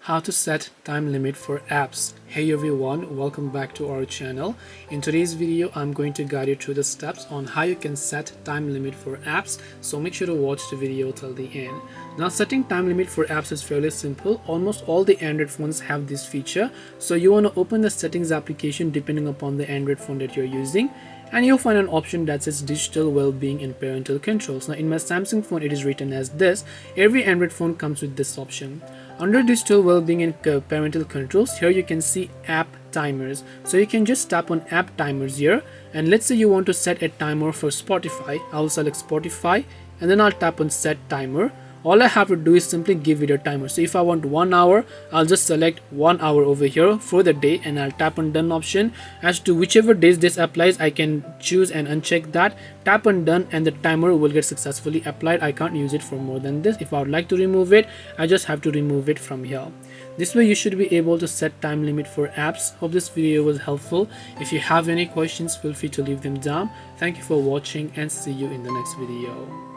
how to set time limit for apps. Hey everyone, welcome back to our channel. In today's video I'm going to guide you through the steps on how you can set time limit for apps, so make sure to watch the video till the end. Now, setting time limit for apps is fairly simple. Almost all the Android phones have this feature. So you want to open the settings application depending upon the Android phone that you're using, and you'll find an option that says digital well-being and parental controls. Now in my Samsung phone it is written as this. Every Android phone comes with this option. Under digital well-being and parental controls, here you can see app timers. So you can just tap on app timers here, and let's say you want to set a timer for Spotify. I'll select Spotify and then I'll tap on set timer. All I have to do is simply give it a timer. So if I want 1 hour, I'll just select 1 hour over here for the day and I'll tap on done option. As to whichever days this applies, I can choose and uncheck that, tap on done, and the timer will get successfully applied. I can't use it for more than this. If I would like to remove it, I just have to remove it from here. This way you should be able to set time limit for apps. Hope this video was helpful. If you have any questions, feel free to leave them down. Thank you for watching and see you in the next video.